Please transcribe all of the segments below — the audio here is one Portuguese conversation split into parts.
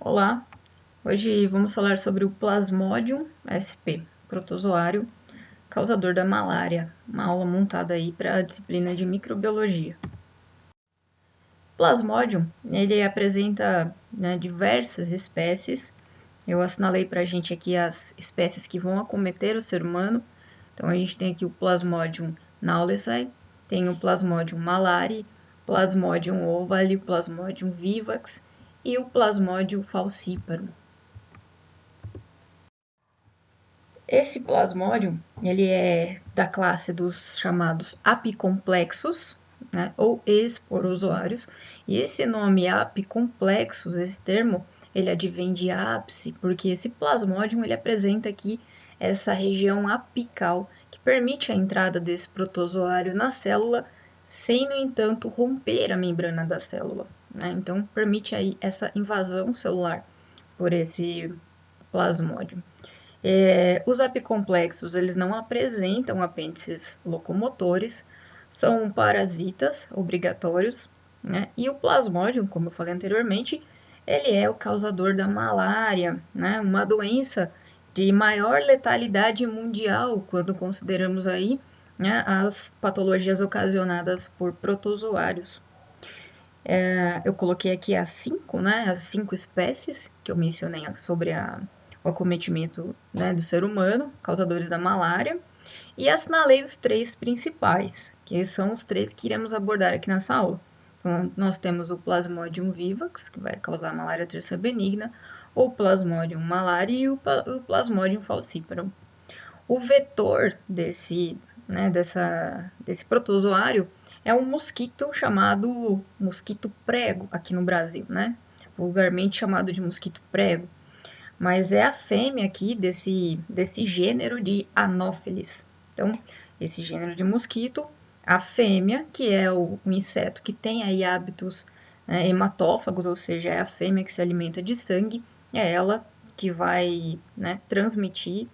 Olá, hoje vamos falar sobre o Plasmodium sp, protozoário causador da malária, uma aula montada aí para a disciplina de microbiologia. Plasmodium, ele apresenta, né, diversas espécies. Eu assinalei para a gente aqui as espécies que vão acometer o ser humano. Então a gente tem aqui o Plasmodium knowlesi, tem o Plasmodium malari, Plasmodium ovale, Plasmodium vivax e o Plasmodium falciparum. Esse Plasmodium, ele é da classe dos chamados apicomplexos, né, ou esporozoários, e esse nome apicomplexos, esse termo, ele advém de ápice, porque esse Plasmodium, ele apresenta aqui essa região apical, que permite a entrada desse protozoário na célula, sem, no entanto, romper a membrana da célula, né? Então, permite aí essa invasão celular por esse Plasmodium. Os apicomplexos, eles não apresentam apêndices locomotores, são parasitas obrigatórios, né? E o Plasmodium, como eu falei anteriormente, ele é o causador da malária, né? Uma doença de maior letalidade mundial, quando consideramos aí, né, as patologias ocasionadas por protozoários. Eu coloquei aqui as 5, né, as 5 espécies que eu mencionei sobre o acometimento, né, do ser humano, causadores da malária, e assinalei os 3 principais, que são os 3 que iremos abordar aqui nessa aula. Então, nós temos o Plasmodium vivax, que vai causar malária terça benigna, o Plasmodium malariae e o Plasmodium falciparum. O vetor desse protozoário é um mosquito chamado mosquito prego aqui no Brasil, né? Vulgarmente chamado de mosquito prego. Mas é a fêmea aqui desse gênero de Anopheles. Então, esse gênero de mosquito, a fêmea, que é o inseto que tem aí hábitos, né, hematófagos, ou seja, é a fêmea que se alimenta de sangue, é ela que vai, né, transmitir,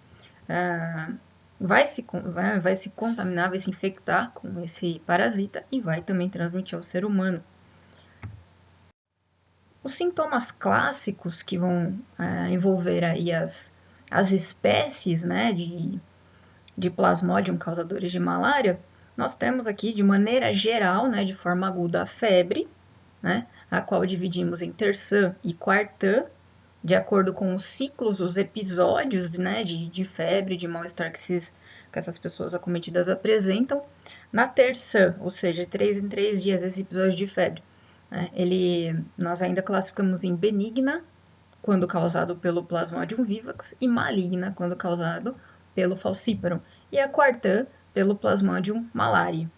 ah, vai se contaminar, vai se infectar com esse parasita e vai também transmitir ao ser humano. Os sintomas clássicos que vão envolver aí as espécies, né, de Plasmodium causadores de malária, nós temos aqui de maneira geral, né, de forma aguda, a febre, né, a qual dividimos em terçã e quartã, de acordo com os ciclos, os episódios, né, de febre, de mal-estar que essas pessoas acometidas apresentam. Na terçã, ou seja, 3 em 3 dias, esse episódio de febre, né, nós ainda classificamos em benigna, quando causado pelo Plasmodium vivax, e maligna, quando causado pelo Falciparum, e a quartã, pelo Plasmodium malariae.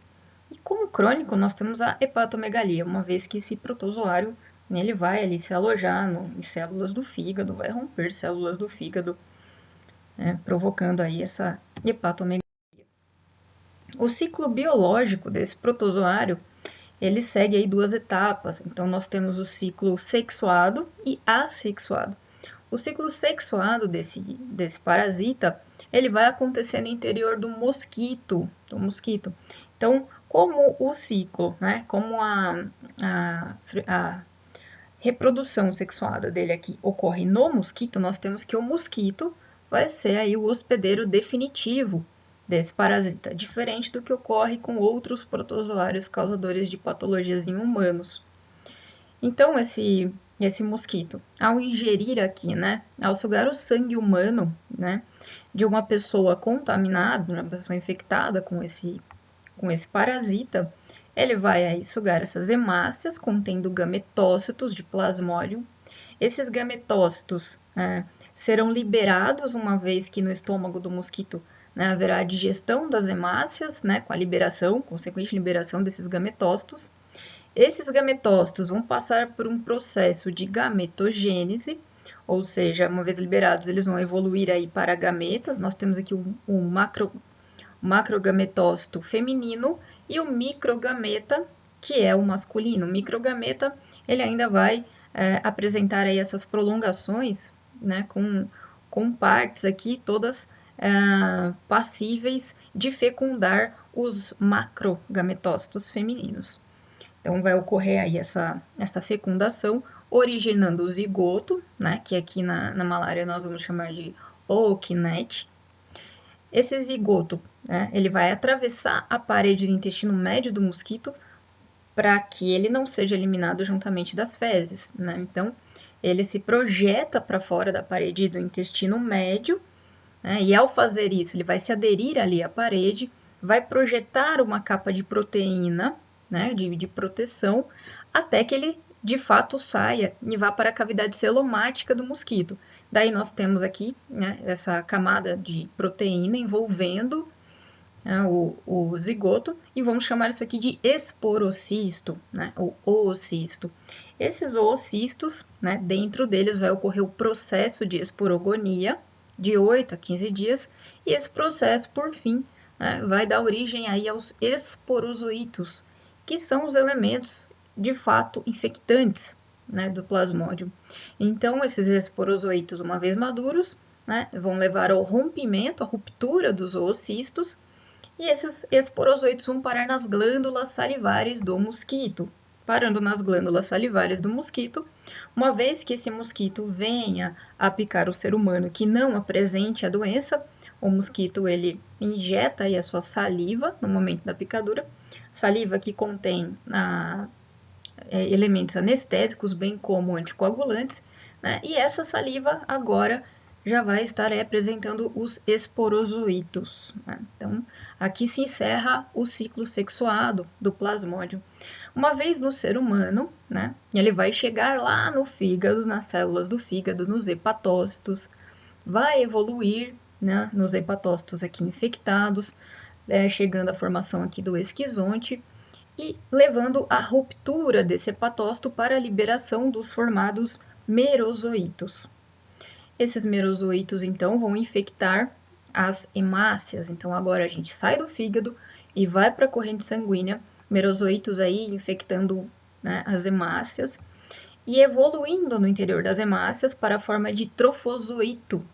E como crônico, nós temos a hepatomegalia, uma vez que esse protozoário, né, ele vai ali se alojar em células do fígado, vai romper células do fígado, né, provocando aí essa hepatomegalia. O ciclo biológico desse protozoário, ele segue aí 2 etapas. Então, nós temos o ciclo sexuado e assexuado. O ciclo sexuado desse parasita, ele vai acontecer no interior do mosquito. Então, como o ciclo, né, como a reprodução sexuada dele aqui ocorre no mosquito, nós temos que o mosquito vai ser aí o hospedeiro definitivo desse parasita, diferente do que ocorre com outros protozoários causadores de patologias em humanos. Então, esse mosquito, ao ingerir aqui, né, ao sugar o sangue humano, né, de uma pessoa contaminada, uma pessoa infectada com esse parasita, ele vai aí sugar essas hemácias contendo gametócitos de Plasmodium. Esses gametócitos serão liberados uma vez que no estômago do mosquito, né, haverá a digestão das hemácias, né, com a liberação, consequente liberação desses gametócitos. Esses gametócitos vão passar por um processo de gametogênese, ou seja, uma vez liberados, eles vão evoluir aí para gametas. Nós temos aqui o macrogametócito feminino e o microgameta, que é o masculino. O microgameta, ele ainda vai apresentar aí essas prolongações, né, com partes aqui todas passíveis de fecundar os macrogametócitos femininos. Então, vai ocorrer aí essa fecundação, originando o zigoto, né, que aqui na malária nós vamos chamar de ookinete. Esse zigoto, né, ele vai atravessar a parede do intestino médio do mosquito para que ele não seja eliminado juntamente das fezes, né? Então, ele se projeta para fora da parede do intestino médio, né? E ao fazer isso, ele vai se aderir ali à parede, vai projetar uma capa de proteína, né, de proteção, até que ele de fato saia e vá para a cavidade celomática do mosquito. Daí nós temos aqui, né, essa camada de proteína envolvendo, né, o zigoto, e vamos chamar isso aqui de esporocisto, né, o oocisto. Esses oocistos, né, dentro deles vai ocorrer o processo de esporogonia, de 8 a 15 dias, e esse processo, por fim, né, vai dar origem aí aos esporozoitos, que são os elementos, de fato, infectantes, né, do plasmódio. Então, esses esporozoitos, uma vez maduros, né, vão levar ao rompimento, à ruptura dos oocistos, e esses esporozoitos vão parar nas glândulas salivares do mosquito. Parando nas glândulas salivares do mosquito, uma vez que esse mosquito venha a picar o ser humano que não apresente a doença, o mosquito ele injeta aí a sua saliva no momento da picadura, saliva que contém elementos anestésicos, bem como anticoagulantes, né? E essa saliva agora já vai estar apresentando os esporozoitos, né? Então, aqui se encerra o ciclo sexuado do plasmódio. Uma vez no ser humano, né, ele vai chegar lá no fígado, nas células do fígado, nos hepatócitos, vai evoluir, né, nos hepatócitos aqui infectados, chegando à formação aqui do esquizonte e levando à ruptura desse hepatócito para a liberação dos formados merozoitos. Esses merozoitos, então, vão infectar as hemácias. Então, agora a gente sai do fígado e vai para a corrente sanguínea, merozoitos aí infectando, né, as hemácias e evoluindo no interior das hemácias para a forma de trofozoito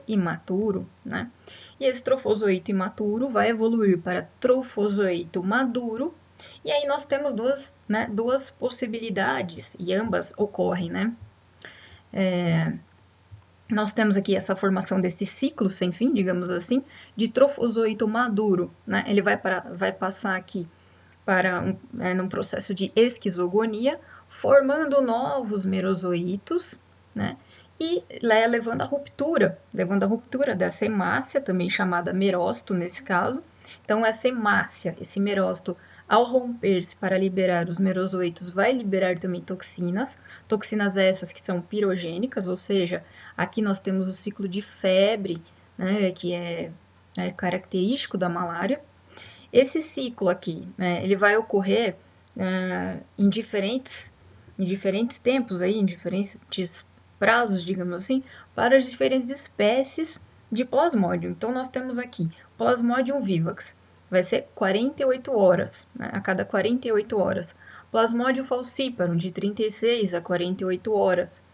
imaturo, né? E esse trofozoito imaturo vai evoluir para trofozoito maduro, e aí nós temos duas possibilidades, e ambas ocorrem, né? Nós temos aqui essa formação desse ciclo sem fim, digamos assim, de trofozoito maduro, né? Ele vai passar aqui para num processo de esquizogonia, formando novos merozoitos, né? E levando à ruptura dessa hemácia, também chamada merócito nesse caso. Então, essa hemácia, esse merócito, ao romper-se para liberar os merozoitos, vai liberar também toxinas essas que são pirogênicas, ou seja, aqui nós temos o ciclo de febre, né, que é característico da malária. Esse ciclo aqui, ele vai ocorrer em diferentes tempos, aí, em diferentes prazos, digamos assim, para as diferentes espécies de plasmódio. Então, nós temos aqui Plasmodium vivax, vai ser 48 horas, né, a cada 48 horas. Plasmodium falciparum, de 36 a 48 horas.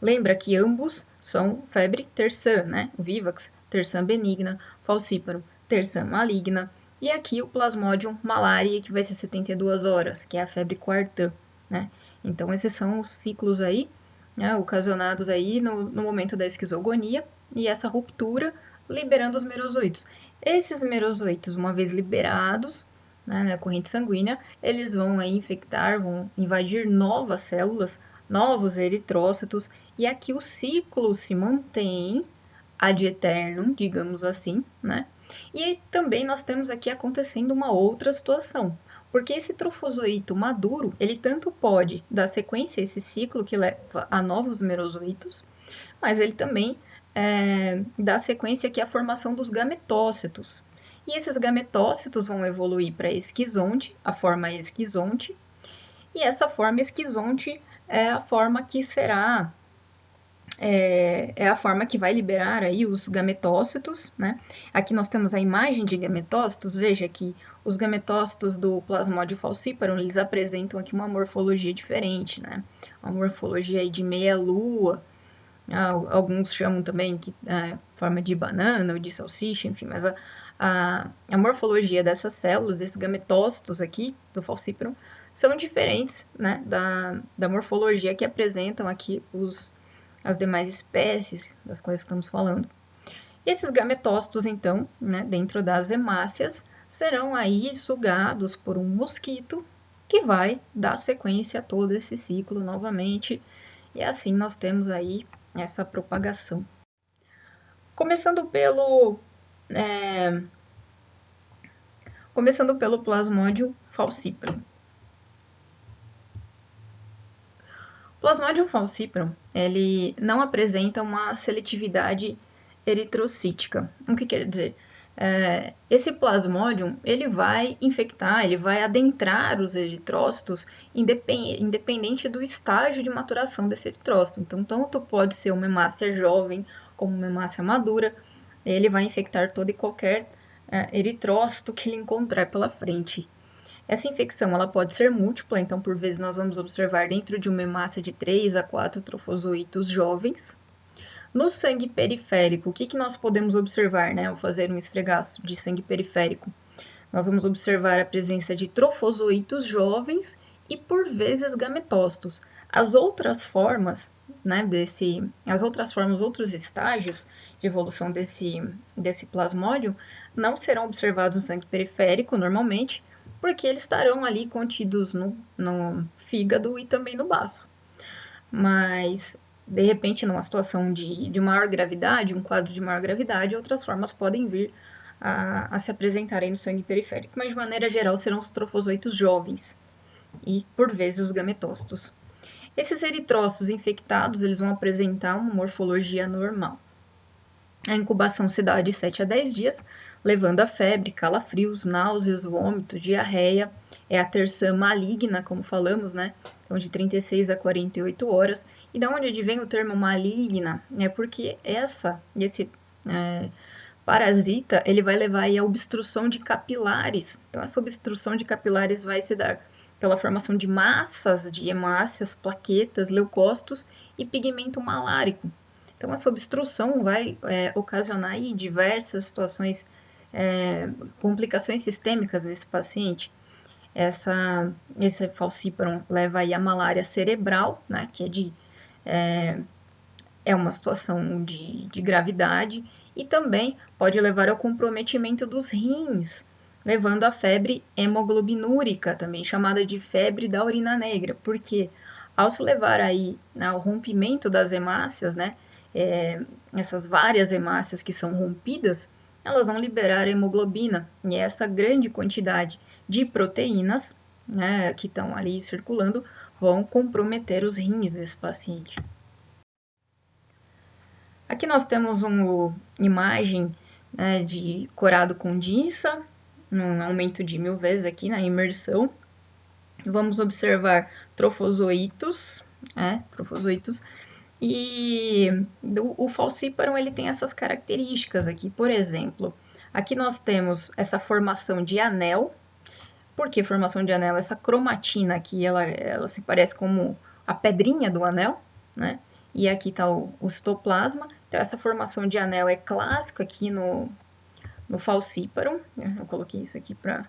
Lembra que ambos são febre terçã, né? Vivax, terçã benigna, falciparum, terçã maligna. E aqui o Plasmodium malariae, que vai ser 72 horas, que é a febre quartã, né? Então, esses são os ciclos aí, né, ocasionados aí no momento da esquizogonia e essa ruptura liberando os merozoitos. Esses merozoitos, uma vez liberados, né, na corrente sanguínea, eles vão aí infectar, vão invadir novas células, novos eritrócitos, e aqui o ciclo se mantém ad eternum, digamos assim, né? E também nós temos aqui acontecendo uma outra situação, porque esse trofozoito maduro, ele tanto pode dar sequência a esse ciclo que leva a novos merozoitos, mas ele também dá sequência aqui à formação dos gametócitos. E esses gametócitos vão evoluir para esquizonte, a forma esquizonte, e essa forma esquizonte é a forma que será a forma que vai liberar aí os gametócitos, né? Aqui nós temos a imagem de gametócitos, veja que os gametócitos do Plasmodium falciparum, eles apresentam aqui uma morfologia diferente, né? Uma morfologia aí de meia-lua, alguns chamam também que forma de banana ou de salsicha, enfim, mas a morfologia dessas células, desses gametócitos aqui do falciparum, são diferentes, né, da morfologia que apresentam aqui as demais espécies das quais estamos falando. E esses gametócitos, então, né, dentro das hemácias, serão aí sugados por um mosquito que vai dar sequência a todo esse ciclo novamente, e assim nós temos aí essa propagação. Começando pelo Plasmodium falciparum. O Plasmodium falciparum, ele não apresenta uma seletividade eritrocítica. O que quer dizer? Esse plasmodium, ele vai infectar, ele vai adentrar os eritrócitos independente do estágio de maturação desse eritrócito. Então, tanto pode ser uma hemácia jovem como uma hemácia madura, ele vai infectar todo e qualquer eritrócito que ele encontrar pela frente. Essa infecção ela pode ser múltipla, então por vezes nós vamos observar dentro de uma hemácia de 3 a 4 trofozoitos jovens. No sangue periférico, o que nós podemos observar, né, ao fazer um esfregaço de sangue periférico? Nós vamos observar a presença de trofozoitos jovens e, por vezes, gametócitos. As outras formas, né, outros estágios de evolução desse plasmódio não serão observados no sangue periférico, normalmente, porque eles estarão ali contidos no fígado e também no baço. Mas de repente, numa situação de maior gravidade, um quadro de maior gravidade, outras formas podem vir a se apresentarem no sangue periférico, mas de maneira geral serão os trofozoitos jovens e, por vezes, os gametócitos. Esses eritrócitos infectados, eles vão apresentar uma morfologia normal. A incubação se dá de 7 a 10 dias, levando a febre, calafrios, náuseas, vômito, diarreia. É a terçã maligna, como falamos, né? Então, de 36 a 48 horas. E de onde vem o termo maligna? É porque esse parasita, ele vai levar aí a obstrução de capilares. Então, essa obstrução de capilares vai se dar pela formação de massas de hemácias, plaquetas, leucócitos e pigmento malárico. Então, essa obstrução vai ocasionar aí diversas situações, complicações sistêmicas nesse paciente. Esse falciparum leva aí a malária cerebral, né, que é uma situação de gravidade, e também pode levar ao comprometimento dos rins, levando à febre hemoglobinúrica, também chamada de febre da urina negra, porque ao se levar aí ao rompimento das hemácias, né, essas várias hemácias que são rompidas, elas vão liberar a hemoglobina, e essa grande quantidade de proteínas, né, que estão ali circulando, vão comprometer os rins desse paciente. Aqui nós temos uma imagem, né, de corado com DINSA, um aumento de 1000 vezes aqui na imersão. Vamos observar trofozoitos, e o falciparum ele tem essas características aqui. Por exemplo, aqui nós temos essa formação de anel. Por que formação de anel? Essa cromatina aqui, ela se parece como a pedrinha do anel, né? E aqui está o citoplasma. Então, essa formação de anel é clássica aqui no falciparum. Eu coloquei isso aqui para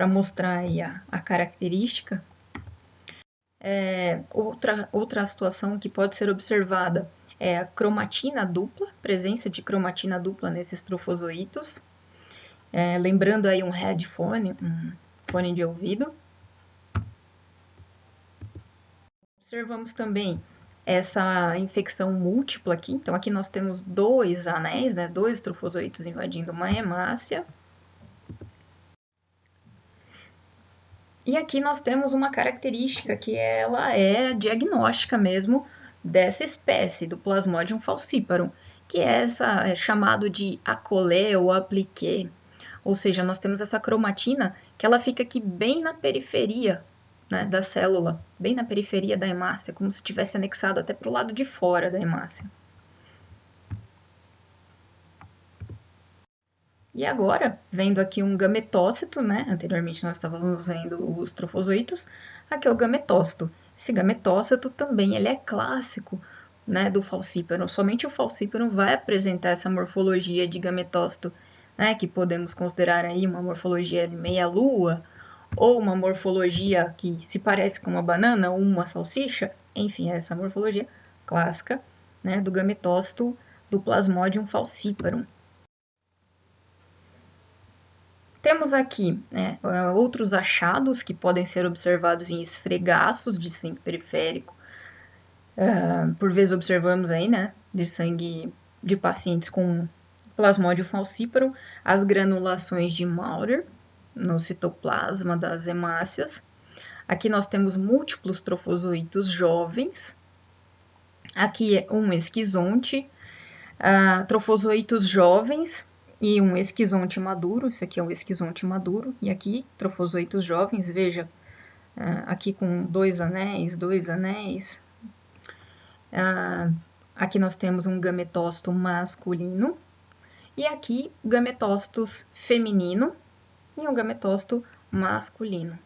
mostrar aí a característica. Outra situação que pode ser observada é a cromatina dupla, presença de cromatina dupla nesses trofozoitos. Lembrando aí um headphone, um fone de ouvido. Observamos também essa infecção múltipla aqui. Então, aqui nós temos 2 anéis, né, 2 trofozoitos invadindo uma hemácia. E aqui nós temos uma característica que ela é diagnóstica mesmo dessa espécie, do Plasmodium falciparum, que é chamado de acolé ou appliqué. Ou seja, nós temos essa cromatina que ela fica aqui bem na periferia, né, da célula, bem na periferia da hemácia, como se tivesse anexado até para o lado de fora da hemácia. E agora, vendo aqui um gametócito, né? Anteriormente nós estávamos vendo os trofozoitos, aqui é o gametócito. Esse gametócito também ele é clássico, né, do falciparum. Somente o falciparum vai apresentar essa morfologia de gametócito, né, que podemos considerar aí uma morfologia de meia-lua ou uma morfologia que se parece com uma banana ou uma salsicha, enfim, essa morfologia clássica, né, do gametócito do Plasmodium falciparum. Temos aqui, né, outros achados que podem ser observados em esfregaços de sangue periférico. Por vezes observamos aí, né, de sangue de pacientes com Plasmodium falciparum, as granulações de Maurer no citoplasma das hemácias. Aqui nós temos múltiplos trofozoítos jovens. Aqui é um esquizonte, trofozoítos jovens e um esquizonte maduro. Isso aqui é um esquizonte maduro. E aqui, trofozoítos jovens, veja, aqui com dois anéis. Aqui nós temos um gametócito masculino. E aqui, gametócitos feminino e um gametócito masculino.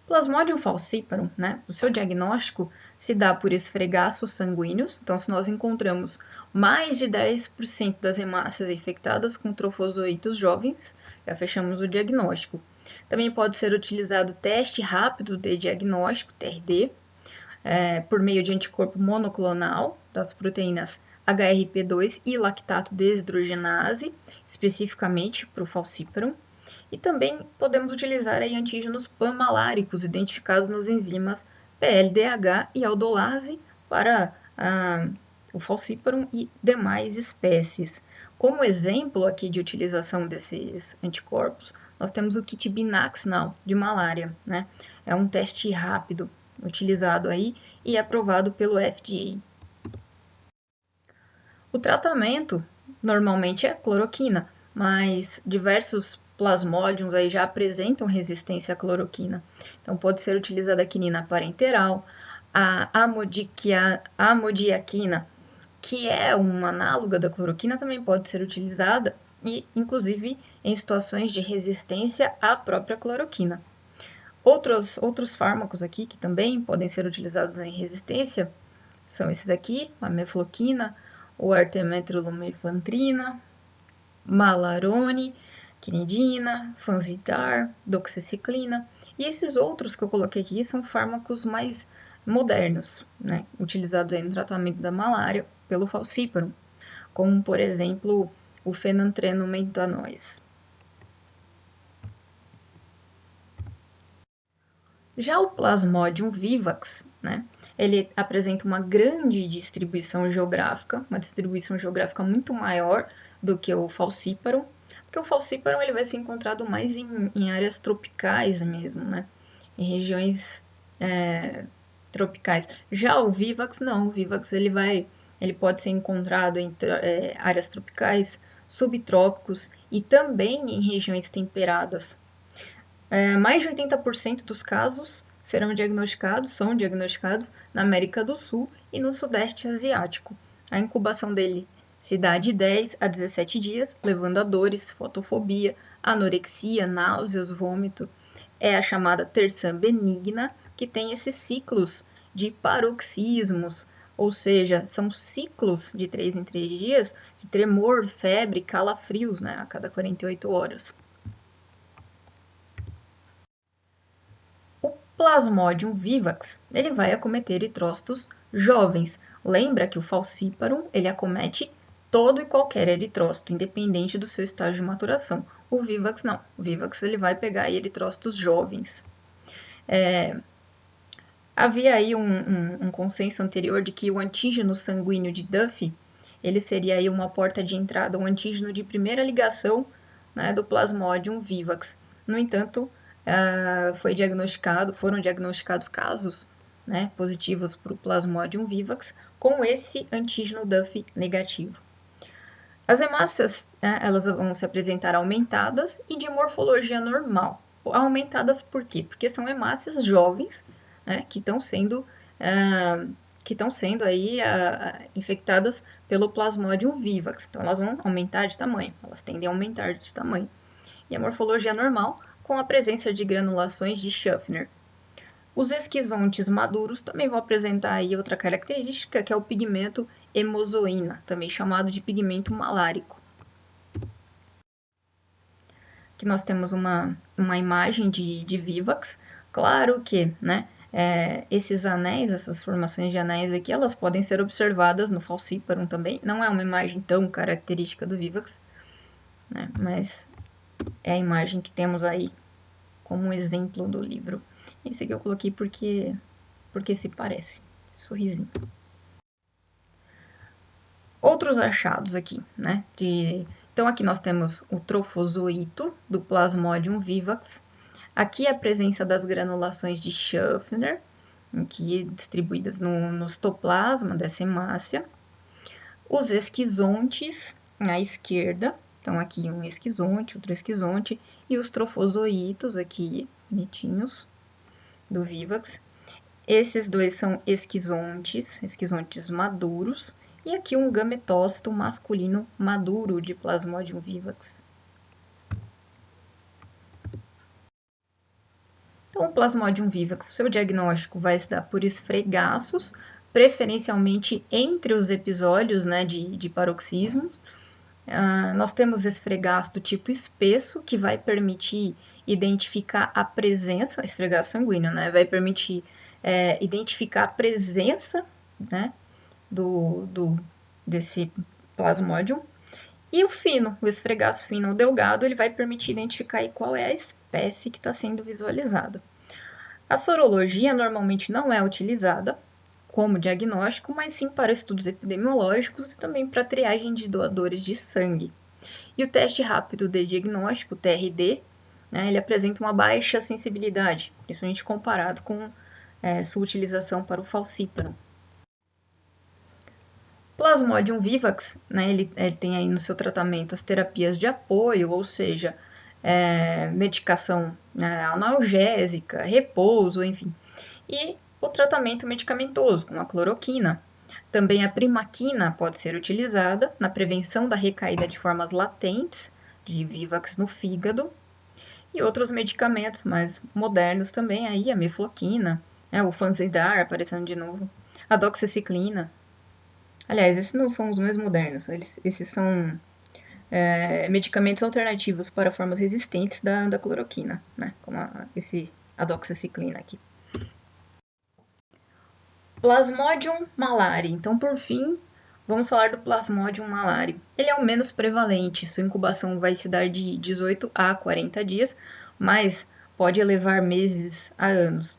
Plasmodium falciparum, né, o seu diagnóstico se dá por esfregaços sanguíneos. Então, se nós encontramos mais de 10% das hemácias infectadas com trofozoítos jovens, já fechamos o diagnóstico. Também pode ser utilizado teste rápido de diagnóstico, TRD, por meio de anticorpo monoclonal das proteínas HRP2 e lactato desidrogenase, especificamente para o falciparum. E também podemos utilizar aí antígenos panmaláricos identificados nas enzimas PLDH e aldolase para o falciparum e demais espécies. Como exemplo aqui de utilização desses anticorpos, nós temos o kit binaxinal de malária, né? É um teste rápido utilizado aí e aprovado pelo FDA. O tratamento normalmente é cloroquina, mas diversos plasmódiums aí já apresentam resistência à cloroquina. Então pode ser utilizada a quinina parenteral, a amodiaquina, que é uma análoga da cloroquina, também pode ser utilizada e inclusive em situações de resistência à própria cloroquina. Outros fármacos aqui que também podem ser utilizados em resistência são esses aqui, a mefloquina, o artemetrilumefantrina, malarone, quinidina, fansidar, doxiciclina. E esses outros que eu coloquei aqui são fármacos mais modernos, né, utilizados aí no tratamento da malária pelo falciparum, como, por exemplo, o fenantreno mentanois. Já o Plasmodium vivax, né, ele apresenta uma grande distribuição geográfica, uma distribuição geográfica muito maior do que o falciparum, porque o falciparum ele vai ser encontrado mais em áreas tropicais mesmo, né, em regiões tropicais. Já o vivax não, o vivax ele pode ser encontrado em áreas tropicais, subtrópicos e também em regiões temperadas. Mais de 80% dos casos são diagnosticados na América do Sul e no Sudeste Asiático. A incubação dele se dá de 10 a 17 dias, levando a dores, fotofobia, anorexia, náuseas, vômito. É a chamada terçã benigna, que tem esses ciclos de paroxismos, ou seja, são ciclos de 3 em 3 dias de tremor, febre, calafrios, né, a cada 48 horas. Plasmodium vivax, ele vai acometer eritrócitos jovens. Lembra que o falciparum, ele acomete todo e qualquer eritrócito, independente do seu estágio de maturação. O vivax não. O vivax ele vai pegar eritrócitos jovens. Havia aí um consenso anterior de que o antígeno sanguíneo de Duffy, ele seria aí uma porta de entrada, um antígeno de primeira ligação, né, do Plasmodium vivax. No entanto, foram diagnosticados casos, né, positivos para o Plasmodium vivax com esse antígeno Duffy negativo. As hemácias, né, elas vão se apresentar aumentadas e de morfologia normal. Aumentadas por quê? Porque são hemácias jovens, né, que estão sendo aí infectadas pelo Plasmodium vivax. Então, elas vão aumentar de tamanho, elas tendem a aumentar de tamanho. E a morfologia normal, com a presença de granulações de Schaffner. Os esquizontes maduros também vão apresentar aí outra característica, que é o pigmento hemozoína, também chamado de pigmento malárico. que nós temos uma imagem de Vivax. Claro que, né, esses anéis, essas formações de anéis aqui, elas podem ser observadas no Falciparum também. Não é uma imagem tão característica do Vivax, né, mas é a imagem que temos aí como um exemplo do livro. Esse aqui eu coloquei porque se parece. Sorrisinho. Outros achados aqui, né? Então aqui nós temos o trofozoito do Plasmodium vivax. Aqui a presença das granulações de Schaffner, aqui distribuídas no citoplasma dessa hemácia. Os esquizontes à esquerda, então aqui um esquizonte, outro esquizonte, e os trofozoitos aqui, bonitinhos, do vivax. Esses dois são esquizontes maduros, e aqui um gametócito masculino maduro de Plasmodium vivax. Então, o Plasmodium vivax, o seu diagnóstico vai se dar por esfregaços, preferencialmente entre os episódios, né, de paroxismo. Nós temos esfregaço do tipo espesso, que vai permitir identificar a presença, esfregaço sanguíneo, né, vai permitir identificar a presença, né, desse plasmodium. E o fino, o esfregaço fino ou delgado, ele vai permitir identificar aí qual é a espécie que está sendo visualizada. A sorologia normalmente não é utilizada como diagnóstico, mas sim para estudos epidemiológicos e também para triagem de doadores de sangue. E o teste rápido de diagnóstico, o TRD, né, ele apresenta uma baixa sensibilidade, principalmente comparado com sua utilização para o falciparum. Plasmodium vivax, né, ele tem aí no seu tratamento as terapias de apoio, ou seja, medicação, né, analgésica, repouso, enfim, e o tratamento medicamentoso, com a cloroquina. Também a primaquina pode ser utilizada na prevenção da recaída de formas latentes de vivax no fígado, e outros medicamentos mais modernos também, aí a mefloquina, o Fansidar aparecendo de novo, a doxiciclina. Aliás, esses não são os mais modernos, esses são medicamentos alternativos para formas resistentes da cloroquina, né? Como a doxiciclina aqui. Plasmodium malari. Então, por fim, vamos falar do Plasmodium malari. Ele é o menos prevalente, sua incubação vai se dar de 18 a 40 dias, mas pode levar meses a anos.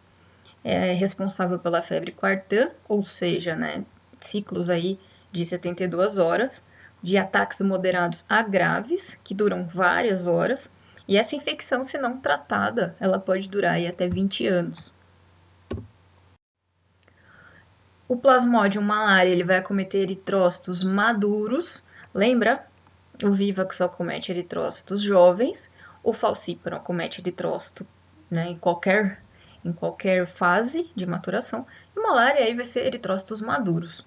É responsável pela febre quartã, ou seja, né, ciclos aí de 72 horas, de ataques moderados a graves, que duram várias horas, e essa infecção, se não tratada, ela pode durar aí até 20 anos. O Plasmodium malari ele vai acometer eritrócitos maduros, lembra? O Vivax acomete eritrócitos jovens, o Falciparum acomete eritrócito, né, em qualquer fase de maturação, e o malária aí vai ser eritrócitos maduros.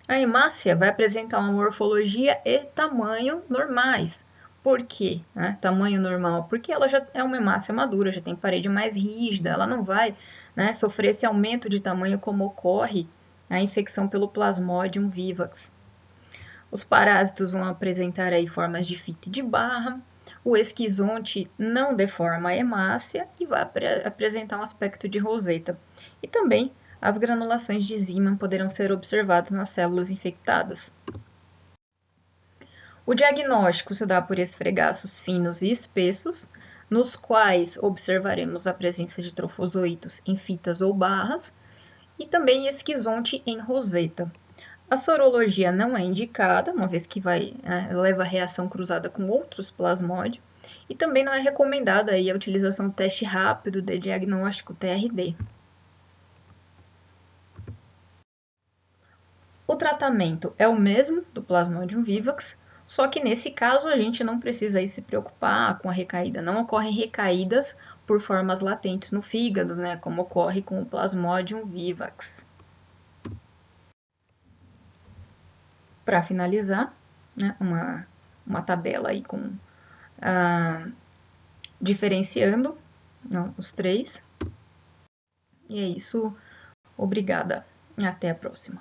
A hemácia vai apresentar uma morfologia e tamanho normais. Por quê? Né? Tamanho normal? Porque ela já é uma hemácia madura, já tem parede mais rígida, ela não vai, né, sofrer esse aumento de tamanho como ocorre na infecção pelo Plasmodium vivax. Os parásitos vão apresentar aí formas de fita e de barra, o esquizonte não deforma a hemácia e vai apresentar um aspecto de roseta. E também as granulações de Zeeman poderão ser observadas nas células infectadas. O diagnóstico se dá por esfregaços finos e espessos, nos quais observaremos a presença de trofozoitos em fitas ou barras, e também esquizonte em roseta. A sorologia não é indicada, uma vez que leva a reação cruzada com outros plasmódios, e também não é recomendada aí a utilização do teste rápido de diagnóstico, TRD. O tratamento é o mesmo do Plasmodium vivax, só que nesse caso a gente não precisa aí se preocupar com a recaída. Não ocorrem recaídas por formas latentes no fígado, né, como ocorre com o Plasmodium vivax. Para finalizar, né, uma tabela aí com diferenciando os três. E é isso. Obrigada. Até a próxima.